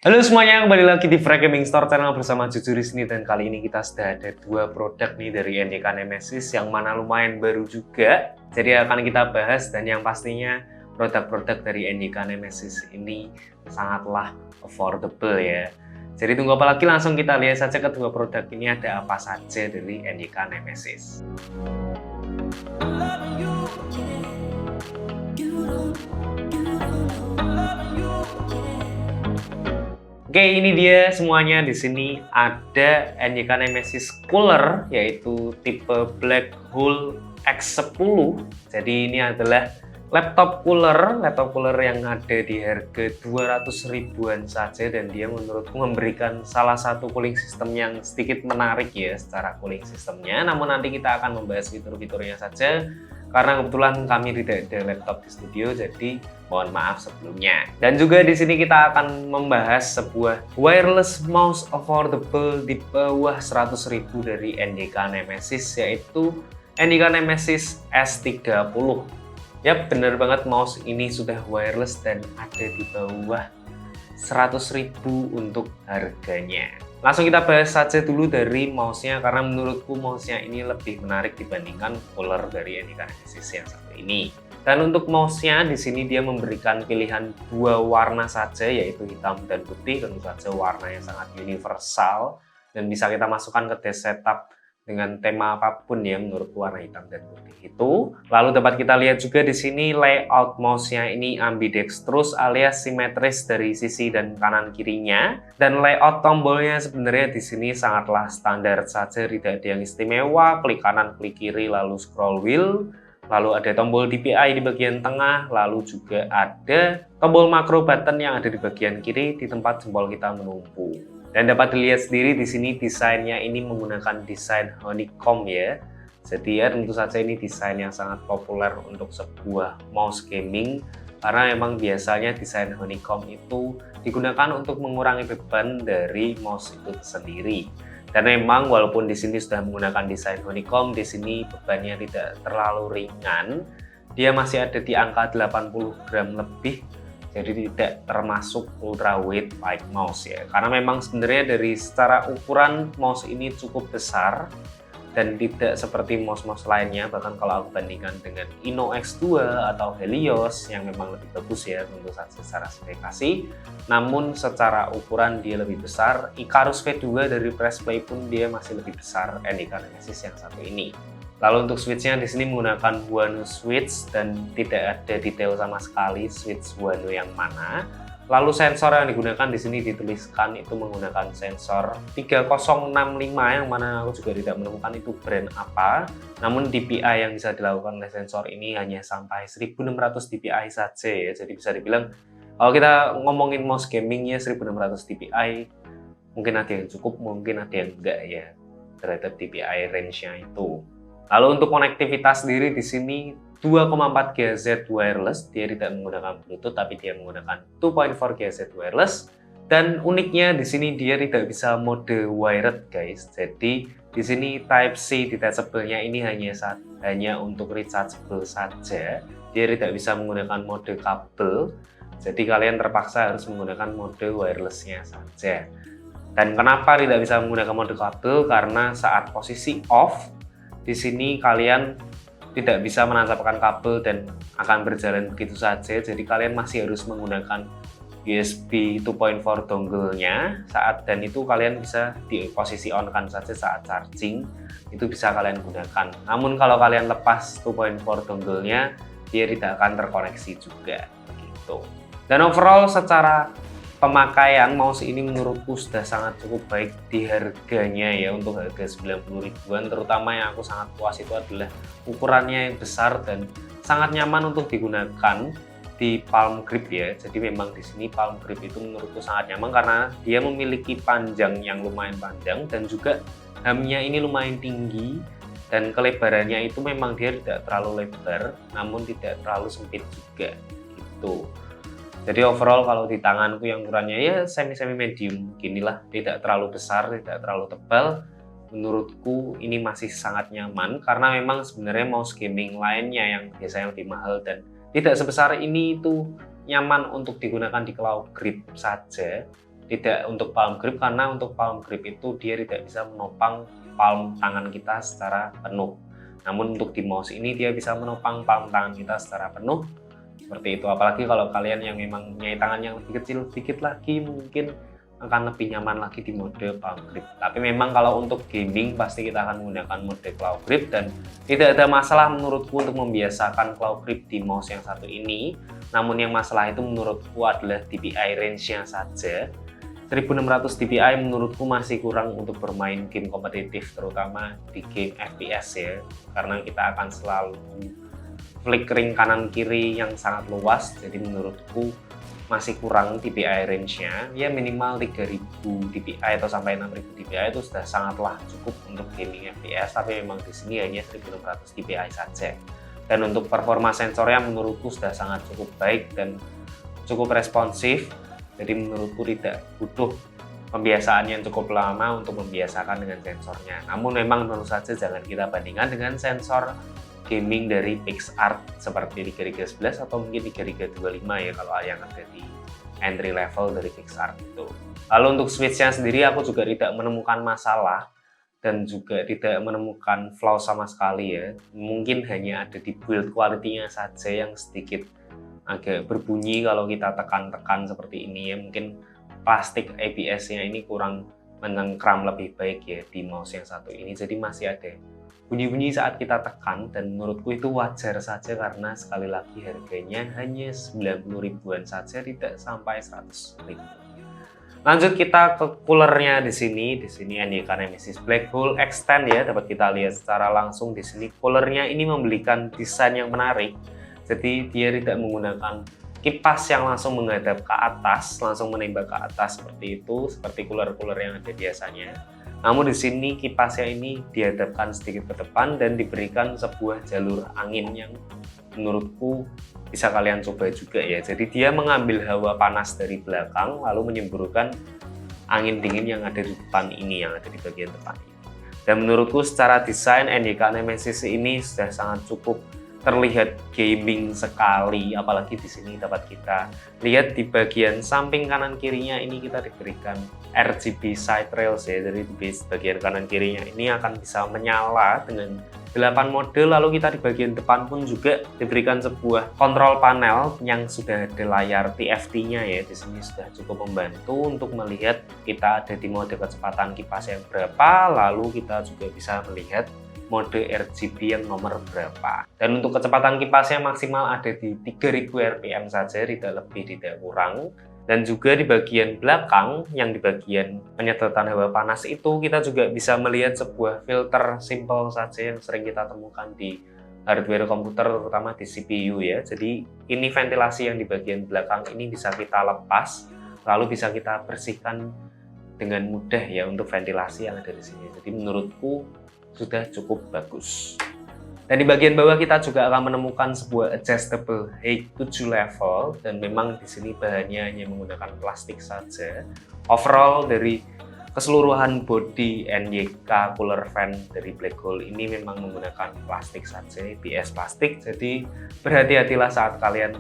Halo semuanya, kembali lagi di Frag Gaming Store channel bersama Jujur di sini, dan kali ini kita sudah ada dua produk nih dari NDK Nemesis yang mana lumayan baru juga. Jadi akan kita bahas, dan yang pastinya produk-produk dari NDK Nemesis ini sangatlah affordable ya. Jadi tunggu apa lagi, langsung kita lihat saja kedua produk ini ada apa saja dari NDK Nemesis. Oke, ini dia semuanya. Di sini ada NDK Nemesis Cooler, yaitu tipe Black Hole X10. Jadi ini adalah laptop cooler yang ada di harga 200 ribuan saja, dan dia menurutku memberikan salah satu cooling system yang sedikit menarik ya secara cooling systemnya. Namun nanti kita akan membahas fitur-fiturnya saja, karena kebetulan kami tidak ada laptop di studio, jadi mohon maaf sebelumnya. Dan juga di sini kita akan membahas sebuah wireless mouse affordable di bawah 100.000 dari NDK Nemesis, yaitu NDK Nemesis S30. Yap, bener banget, mouse ini sudah wireless dan ada di bawah 100.000 untuk harganya. Langsung kita bahas saja dulu dari mouse-nya, karena menurutku mouse-nya ini lebih menarik dibandingkan cooler dari NDK Nemesis yang satu ini. Dan untuk mouse-nya di sini dia memberikan pilihan dua warna saja, yaitu hitam dan putih. Tentu saja warna yang sangat universal dan bisa kita masukkan ke desk setup dengan tema apapun ya, menurut warna hitam dan putih itu. Lalu dapat kita lihat juga di sini layout mouse-nya ini ambidextrous alias simetris dari sisi dan kanan kirinya. Dan layout tombolnya sebenarnya di sini sangatlah standar saja, tidak ada yang istimewa. Klik kanan, klik kiri, lalu scroll wheel. Lalu ada tombol DPI di bagian tengah, lalu juga ada tombol makro button yang ada di bagian kiri di tempat jempol kita menumpu. Dan dapat dilihat sendiri di sini desainnya ini menggunakan desain honeycomb ya. Jadi ya tentu saja ini desain yang sangat populer untuk sebuah mouse gaming, karena memang biasanya desain honeycomb itu digunakan untuk mengurangi beban dari mouse itu sendiri. Dan memang walaupun di sini sudah menggunakan desain honeycomb, di sini bebannya tidak terlalu ringan. Dia masih ada di angka 80 gram lebih. Jadi tidak termasuk ultra weight like mouse ya. Karena memang sebenarnya dari secara ukuran mouse ini cukup besar dan tidak seperti mouse-mouse lainnya. Bahkan kalau aku bandingkan dengan Inno X2 atau Helios yang memang lebih bagus ya tentu saja secara spesifikasi, namun secara ukuran dia lebih besar. Icarus V2 dari Press Play pun dia masih lebih besar NDK Nemesis yang satu ini. Lalu untuk switch-nya di sini menggunakan Huano switch dan tidak ada detail sama sekali switch Huano yang mana. Lalu sensor yang digunakan di sini dituliskan itu menggunakan sensor 3065 yang mana aku juga tidak menemukan itu brand apa. Namun DPI yang bisa dilakukan oleh sensor ini hanya sampai 1600 DPI saja ya. Jadi bisa dibilang kalau kita ngomongin mouse gaming ya 1600 DPI mungkin ada yang cukup, mungkin ada yang enggak ya terhadap DPI range-nya itu. Lalu untuk konektivitas sendiri di sini 2,4 GHz wireless, dia tidak menggunakan Bluetooth tapi dia menggunakan 2.4 GHz wireless. Dan uniknya di sini dia tidak bisa mode wired guys. Jadi di sini Type C detachable-nya ini hanya untuk rechargeable saja. Dia tidak bisa menggunakan mode kabel. Jadi kalian terpaksa harus menggunakan mode wireless-nya saja. Dan kenapa tidak bisa menggunakan mode kabel? Karena saat posisi off di sini kalian tidak bisa menancapkan kabel dan akan berjalan begitu saja. Jadi kalian masih harus menggunakan USB 2.4 dongle-nya dan itu kalian bisa di posisi on kan saja saat charging, itu bisa kalian gunakan. Namun kalau kalian lepas 2.4 dongle-nya, dia tidak akan terkoneksi juga begitu. Dan overall secara pemakaian mouse ini menurutku sudah sangat cukup baik di harganya ya, untuk harga 90 ribuan. Terutama yang aku sangat puas itu adalah ukurannya yang besar dan sangat nyaman untuk digunakan di palm grip ya. Jadi memang di sini palm grip itu menurutku sangat nyaman karena dia memiliki panjang yang lumayan panjang dan juga hamnya ini lumayan tinggi, dan kelebarannya itu memang dia tidak terlalu lebar namun tidak terlalu sempit juga gitu. Jadi overall kalau di tanganku yang ukurannya ya semi medium beginilah, tidak terlalu besar, tidak terlalu tebal. Menurutku ini masih sangat nyaman karena memang sebenarnya mouse gaming lainnya yang biasanya lebih mahal dan tidak sebesar ini itu nyaman untuk digunakan di claw grip saja. tidak untuk palm grip, karena untuk palm grip itu dia tidak bisa menopang palm tangan kita secara penuh. Namun untuk di mouse ini dia bisa menopang palm tangan kita secara penuh, seperti itu. Apalagi kalau kalian yang memang punya tangan yang lebih kecil sedikit lagi, mungkin akan lebih nyaman lagi di mode palm grip. Tapi memang kalau untuk gaming pasti kita akan menggunakan mode claw grip, dan tidak ada masalah menurutku untuk membiasakan claw grip di mouse yang satu ini. Namun yang masalah itu menurutku adalah DPI range-nya saja. 1600 dpi menurutku masih kurang untuk bermain game kompetitif, terutama di game FPS ya, karena kita akan selalu flickering kanan kiri yang sangat luas. Jadi menurutku masih kurang DPI range-nya, ya minimal 3000 dpi atau sampai 6000 dpi itu sudah sangatlah cukup untuk gaming FPS. Tapi memang di sini hanya 1600 dpi saja. Dan untuk performa sensornya menurutku sudah sangat cukup baik dan cukup responsif. Jadi menurutku tidak butuh pembiasaan yang cukup lama untuk membiasakan dengan sensornya. Namun memang tentu saja jangan kita bandingkan dengan sensor gaming dari PixArt seperti 3311 atau mungkin 3325 ya, kalau yang ada di entry level dari PixArt itu. Lalu untuk switch-nya sendiri aku juga tidak menemukan masalah dan juga tidak menemukan flaw sama sekali ya. Mungkin hanya ada di build quality-nya saja yang sedikit agak berbunyi kalau kita tekan-tekan seperti ini ya. Mungkin plastik ABS-nya ini kurang mencengkram lebih baik ya di mouse yang satu ini, jadi masih ada bunyi-bunyi saat kita tekan, dan menurutku itu wajar saja karena sekali lagi harganya hanya 90 ribuan saja, tidak sampai 100 ribu. Lanjut kita ke coolernya di sini. Di sini NYK Nemesis Black Hole Extend ya, dapat kita lihat secara langsung di sini. Coolernya ini memberikan desain yang menarik. Jadi dia tidak menggunakan kipas yang langsung menghadap ke atas, langsung menembak ke atas seperti itu, seperti cooler-cooler yang ada biasanya. Namun di sini kipasnya ini dihadapkan sedikit ke depan dan diberikan sebuah jalur angin yang menurutku bisa kalian coba juga ya. Jadi dia mengambil hawa panas dari belakang lalu menyemburkan angin dingin yang ada di depan ini, yang ada di bagian depan ini. Dan menurutku secara desain NYK Nemesis ini sudah sangat cukup terlihat gaming sekali, apalagi di sini dapat kita lihat di bagian samping kanan kirinya ini kita diberikan RGB side rails ya. Dari bagian kanan kirinya ini akan bisa menyala dengan 8 mode, lalu kita di bagian depan pun juga diberikan sebuah kontrol panel yang sudah ada layar TFT-nya ya. Di sini sudah cukup membantu untuk melihat kita ada di mode kecepatan kipas yang berapa, lalu kita juga bisa melihat mode RGB yang nomor berapa. Dan untuk kecepatan kipasnya maksimal ada di 3000 rpm saja, tidak lebih tidak kurang. Dan juga di bagian belakang, yang di bagian penyedotan hawa panas itu, kita juga bisa melihat sebuah filter simple saja yang sering kita temukan di hardware komputer, terutama di CPU ya. Jadi ini ventilasi yang di bagian belakang ini bisa kita lepas, lalu bisa kita bersihkan dengan mudah ya untuk ventilasi yang ada di sini. Jadi menurutku sudah cukup bagus. Dan di bagian bawah kita juga akan menemukan sebuah adjustable height 7 level, dan memang di sini bahannya hanya menggunakan plastik saja. Overall dari keseluruhan body NYK cooler fan dari Black Hole ini memang menggunakan plastik saja, ABS plastik. Jadi berhati-hatilah saat kalian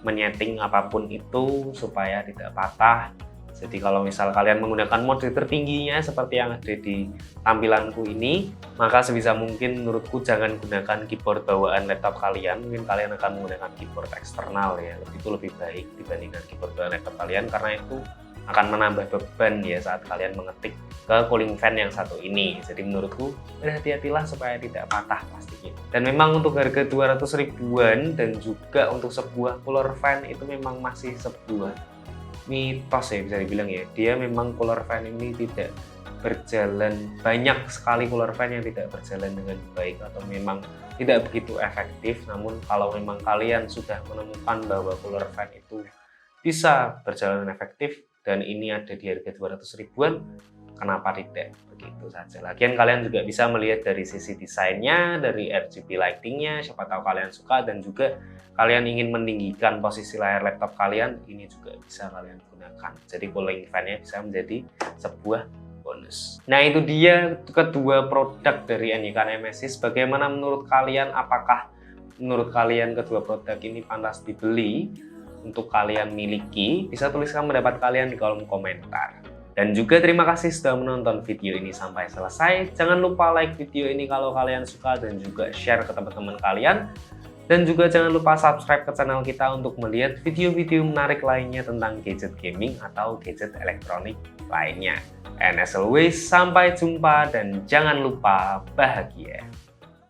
menyeting apapun itu supaya tidak patah. Jadi kalau misal kalian menggunakan mode tertingginya seperti yang ada di tampilanku ini, maka sebisa mungkin menurutku jangan gunakan keyboard bawaan laptop kalian. Mungkin kalian akan menggunakan keyboard eksternal ya, itu lebih baik dibandingkan keyboard bawaan laptop kalian, karena itu akan menambah beban ya saat kalian mengetik ke cooling fan yang satu ini. Jadi menurutku berhati-hatilah supaya tidak patah plastiknya. Dan memang untuk harga 200 ribuan dan juga untuk sebuah cooler fan itu memang masih sebuah mitos ya, bisa dibilang ya. Dia memang cooler fan ini tidak berjalan, banyak sekali cooler fan yang tidak berjalan dengan baik atau memang tidak begitu efektif. Namun kalau memang kalian sudah menemukan bahwa cooler fan itu bisa berjalan efektif dan ini ada di harga 200 ribuan, kenapa tidak? Begitu saja. Lagian kalian juga bisa melihat dari sisi desainnya, dari RGB lightingnya, siapa tahu kalian suka, dan juga kalian ingin meninggikan posisi layar laptop kalian, ini juga bisa kalian gunakan. Jadi cooling fan-nya bisa menjadi sebuah bonus. Nah itu dia kedua produk dari NYK Nemesis. Bagaimana menurut kalian? Apakah menurut kalian kedua produk ini pantas dibeli? untuk kalian miliki, bisa tuliskan pendapat kalian di kolom komentar. Dan juga terima kasih sudah menonton video ini sampai selesai. Jangan lupa like video ini kalau kalian suka dan juga share ke teman-teman kalian. Dan juga jangan lupa subscribe ke channel kita untuk melihat video-video menarik lainnya tentang gadget gaming atau gadget elektronik lainnya. And as always, sampai jumpa dan jangan lupa bahagia.